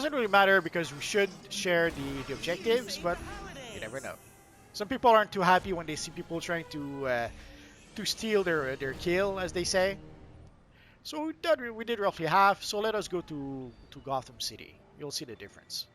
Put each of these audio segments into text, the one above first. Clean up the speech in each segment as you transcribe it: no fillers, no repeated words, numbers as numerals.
doesn't really matter because we should share the objectives, but you never know. Some people aren't too happy when they see people trying to steal their kill, as they say. So we did roughly half. So let us go to Gotham City. You'll see the difference.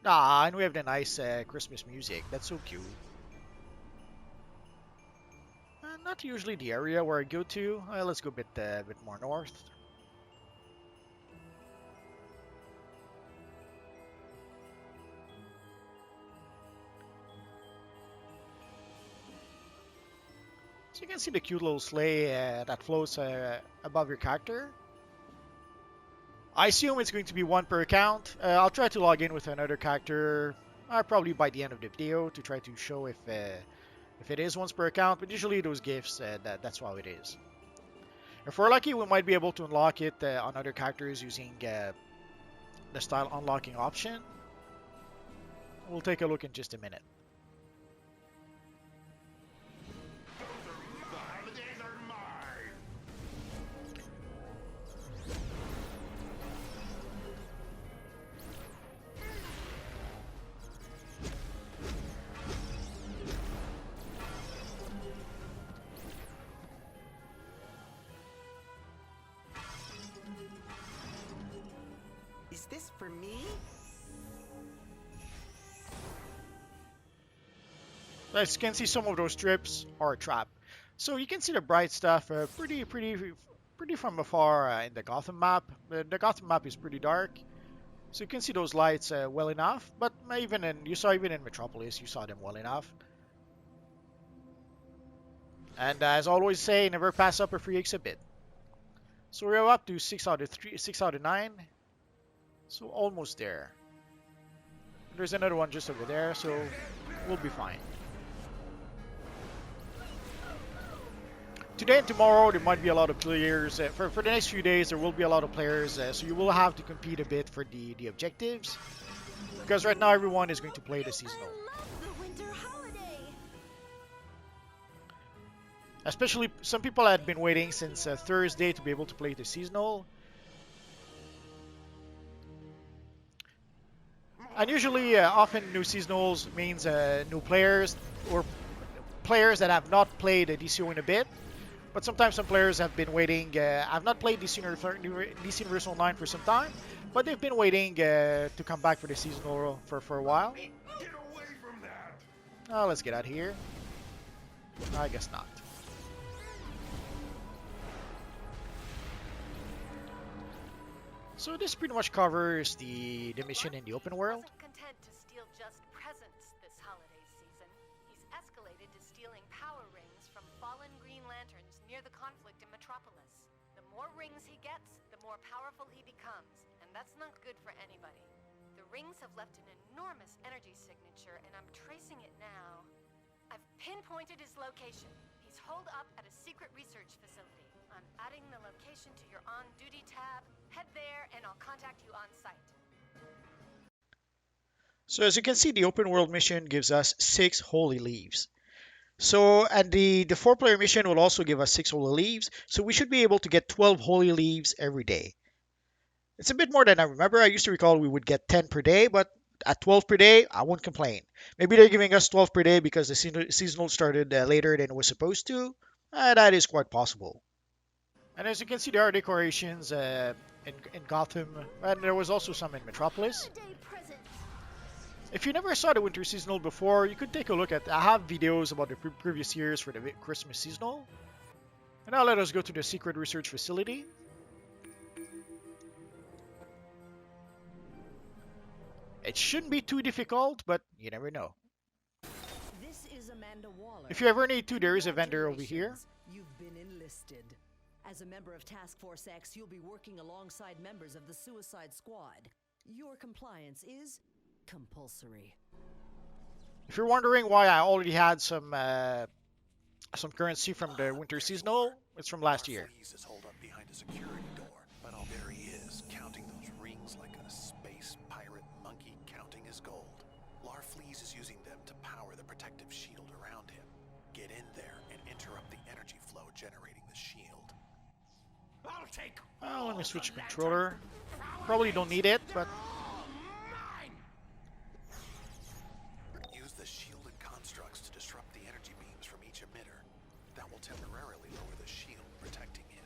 Ah, and we have the nice Christmas music. That's so cute. Not usually the area where I go to. Let's go a bit more north. So you can see the cute little sleigh that floats above your character. I assume it's going to be one per account. I'll try to log in with another character probably by the end of the video to try to show if it is once per account, but usually those gifts, that's how it is. If we're lucky, we might be able to unlock it on other characters using the style unlocking option. We'll take a look in just a minute. Is this for me? As you can see, some of those strips are a trap. So you can see the bright stuff pretty from afar in the Gotham map. The Gotham map is pretty dark, so you can see those lights well enough. But even in Metropolis, you saw them well enough. And as I always say, never pass up a free exhibit. So we're up to 6 out of 9. So almost there. There's another one just over there, so we'll be fine. Today and tomorrow there might be a lot of players. For the next few days there will be a lot of players, so you will have to compete a bit for the objectives. Because right now everyone is going to play the seasonal. Especially some people had been waiting since Thursday to be able to play the seasonal. And usually, often new seasonals means new players or players that have not played DCUO in a bit. But sometimes some players have been waiting. I've not played DC Universal 9 for some time, but they've been waiting to come back for the seasonal for a while. Get away from that! Oh, let's get out of here. I guess not. So this pretty much covers the mission in the open world. Wasn't content to steal just presents this holiday season. He's escalated to stealing power rings from fallen Green Lanterns near the conflict in Metropolis. The more rings he gets, the more powerful he becomes, and that's not good for anybody. The rings have left an enormous energy signature, and I'm tracing it now. I've pinpointed his location. He's holed up at a secret research facility. I'm adding the location to your on-duty tab. Head there, and I'll contact you on site. So as you can see, the open world mission gives us 6 holy leaves. So, and the 4-player mission will also give us 6 holy leaves. So we should be able to get 12 holy leaves every day. It's a bit more than I remember. I used to recall we would get 10 per day, but at 12 per day, I won't complain. Maybe they're giving us 12 per day because the seasonal started later than it was supposed to. That is quite possible. And as you can see, there are decorations in Gotham, and there was also some in Metropolis. If you never saw the winter seasonal before, you could take a look at. I have videos about the previous years for the Christmas seasonal. And now let us go to the secret research facility. It shouldn't be too difficult, but you never know. This is Amanda Waller. If you ever need to, there is a vendor over here. You've been enlisted. As a member of Task Force X, you'll be working alongside members of the Suicide Squad. Your compliance is compulsory. If you're wondering why I already had some currency from the winter seasonal, it's from last year. Larfleeze is holed up behind a security door, but there he is, counting those rings like a space pirate monkey counting his gold. Larfleeze is using them to power the protective shield around him. Get in there and interrupt the energy flow generating the shield. I'll take Well, let me all switch the controller. lantern. Probably don't need it, but Mine. Use the shielded constructs to disrupt the energy beams from each emitter. That will temporarily lower the shield protecting him.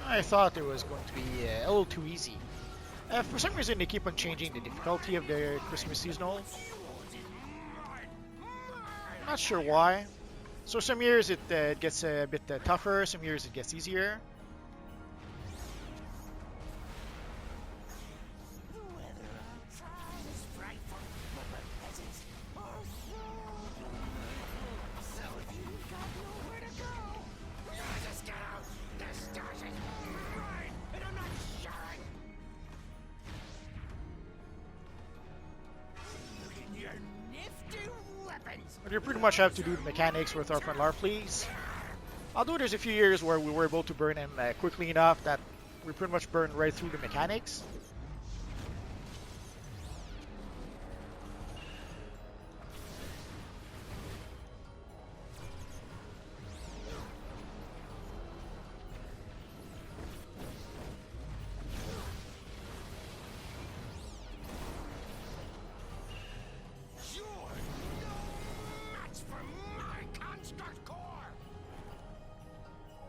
I thought it was going to be a little too easy. For some reason, they keep on changing the difficulty of the Christmas seasonal. Not sure why. So some years it gets a bit tougher, some years it gets easier. But you pretty much have to do the mechanics with our front Larfleeze. Although there's a few years where we were able to burn him quickly enough that we pretty much burned right through the mechanics.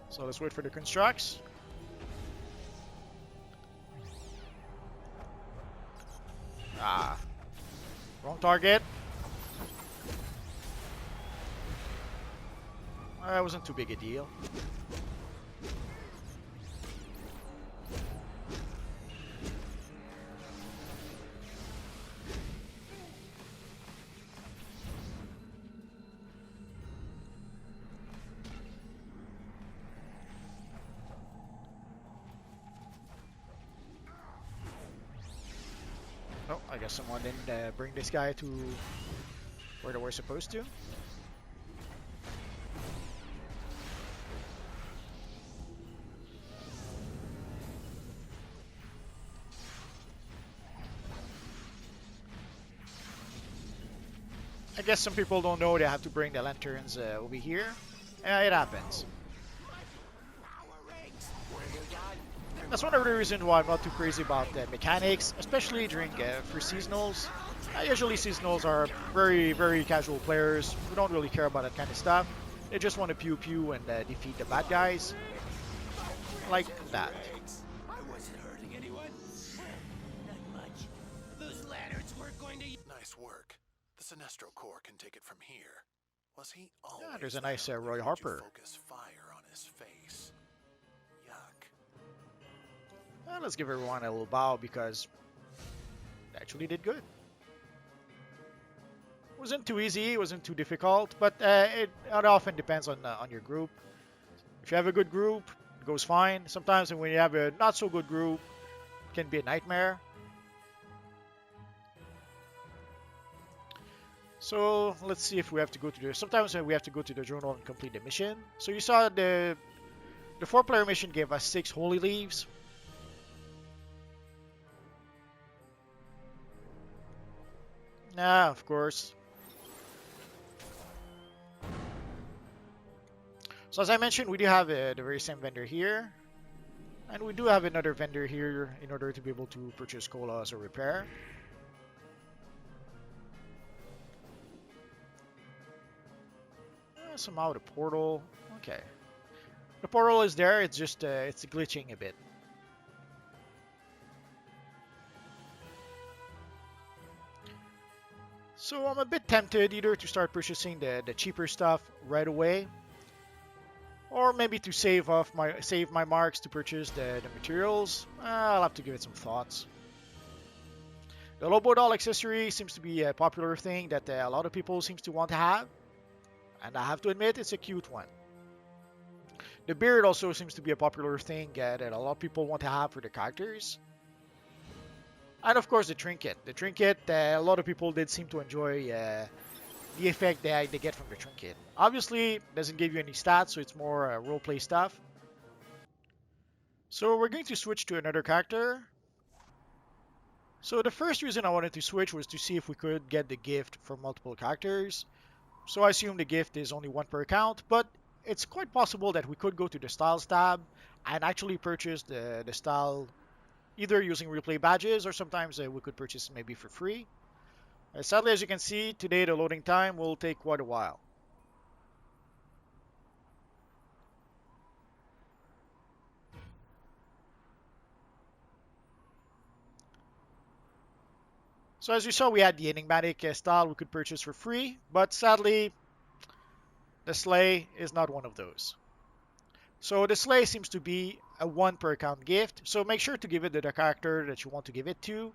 So let's wait for the constructs. Ah, wrong target. That wasn't too big a deal. Oh, I guess someone didn't bring this guy to where they were supposed to. I guess some people don't know they have to bring the lanterns over here. It happens. That's one of the reasons why I'm not too crazy about the mechanics, especially during for seasonals. Usually seasonals are very, very casual players who don't really care about that kind of stuff. They just want to pew pew and defeat the bad guys. Like that. I wasn't hurting anyone. Not much. Those lanterns weren't going to. Nice work. The Sinestro Corps can take it from here. Was he always Yeah, there's a nice there? Roy Or did Harper. you focus fire on his face. Yuck. Let's give everyone a little bow because they actually did good. Wasn't too easy, it wasn't too difficult, but it often depends on your group. If you have a good group, it goes fine. Sometimes when you have a not so good group, it can be a nightmare. So let's see if we have to go to the. Sometimes we have to go to the journal and complete the mission. So you saw the 4-player mission gave us 6 holy leaves. Nah, of course. So as I mentioned, we do have the very same vendor here. And we do have another vendor here in order to be able to purchase colas or repair. Somehow the portal. Okay. The portal is there, it's just it's glitching a bit. So I'm a bit tempted either to start purchasing the cheaper stuff right away, or maybe to save my marks to purchase the materials. I'll have to give it some thoughts. The Lobo doll accessory seems to be a popular thing that a lot of people seems to want to have, and I have to admit it's a cute one. The beard also seems to be a popular thing that a lot of people want to have for the characters. And of course the trinket. The trinket, a lot of people did seem to enjoy the effect they get from the trinket. Obviously, it doesn't give you any stats, so it's more roleplay stuff. So we're going to switch to another character. So the first reason I wanted to switch was to see if we could get the gift for multiple characters. So I assume the gift is only one per account, but it's quite possible that we could go to the Styles tab and actually purchase the style either using replay badges, or sometimes we could purchase maybe for free. Sadly, as you can see, today the loading time will take quite a while. So as you saw, we had the enigmatic style we could purchase for free, but sadly, the sleigh is not one of those. So the sleigh seems to be a 1 per account gift, so make sure to give it to the character that you want to give it to.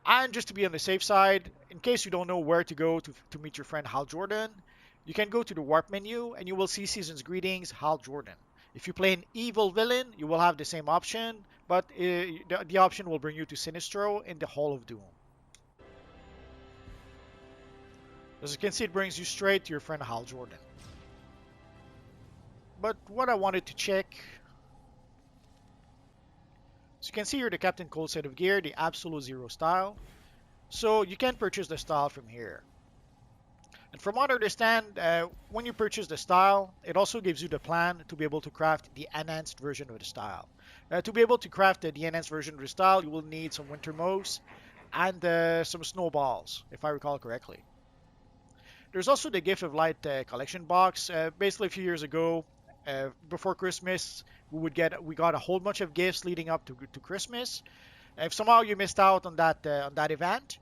And just to be on the safe side, in case you don't know where to go to meet your friend Hal Jordan, you can go to the warp menu and you will see Season's Greetings Hal Jordan. If you play an evil villain, you will have the same option, but the option will bring you to Sinistro in the Hall of Doom. As you can see, it brings you straight to your friend Hal Jordan. But what I wanted to check, so you can see here the Captain Cold set of gear, the Absolute Zero style. So you can purchase the style from here. And from what I understand, when you purchase the style, it also gives you the plan to be able to craft the enhanced version of the style. To be able to craft the enhanced version of the style, you will need some winter moves and some snowballs, if I recall correctly. There's also the Gift of Light collection box. Basically, a few years ago, before Christmas, we got a whole bunch of gifts leading up to Christmas. If somehow you missed out on that event,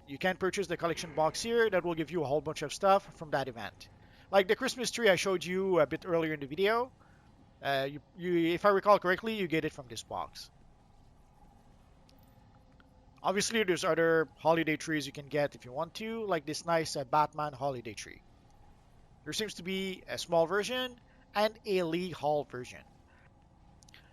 you can purchase the collection box here. That will give you a whole bunch of stuff from that event. Like the Christmas tree I showed you a bit earlier in the video. If I recall correctly, you get it from this box. Obviously, there's other holiday trees you can get if you want to, like this nice Batman holiday tree. There seems to be a small version and a League Hall version.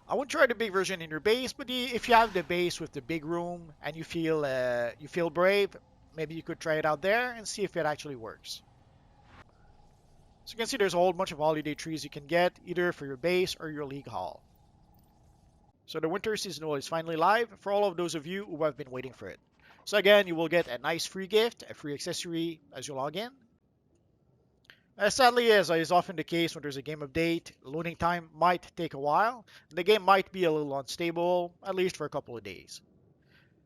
I wouldn't try the big version in your base, but if you have the base with the big room and you feel brave, maybe you could try it out there and see if it actually works. So you can see there's a whole bunch of holiday trees you can get, either for your base or your League Hall. So the Winter Seasonal is finally live for all of those of you who have been waiting for it. So again, you will get a nice free gift, a free accessory as you log in. Sadly, as is often the case when there's a game update, loading time might take a while. The game might be a little unstable, at least for a couple of days.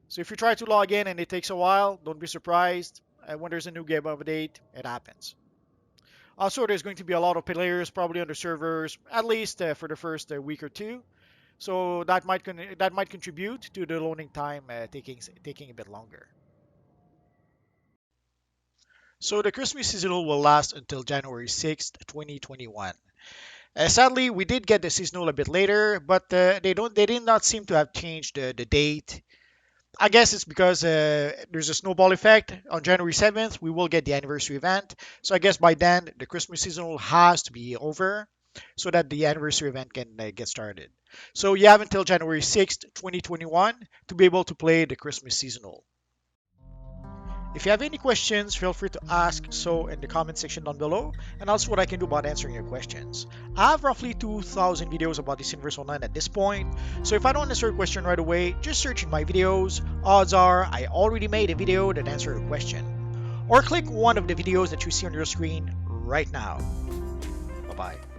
So if you try to log in and it takes a while, don't be surprised. When there's a new game update, it happens. Also, there's going to be a lot of players probably on the servers, at least for the first week or two. So that might contribute to the loading time taking a bit longer. So the Christmas seasonal will last until January 6th, 2021. Sadly, we did get the seasonal a bit later, but they did not seem to have changed the date. I guess it's because there's a snowball effect. On January 7th, we will get the anniversary event. So I guess by then, the Christmas seasonal has to be over so that the anniversary event can get started. So you have until January 6th, 2021 to be able to play the Christmas seasonal. If you have any questions, feel free to ask so in the comment section down below, and I'll see what I can do about answering your questions. I have roughly 2,000 videos about this universe online at this point, so if I don't answer a question right away, just search in my videos. Odds are I already made a video that answered a question. Or click one of the videos that you see on your screen right now. Bye-bye.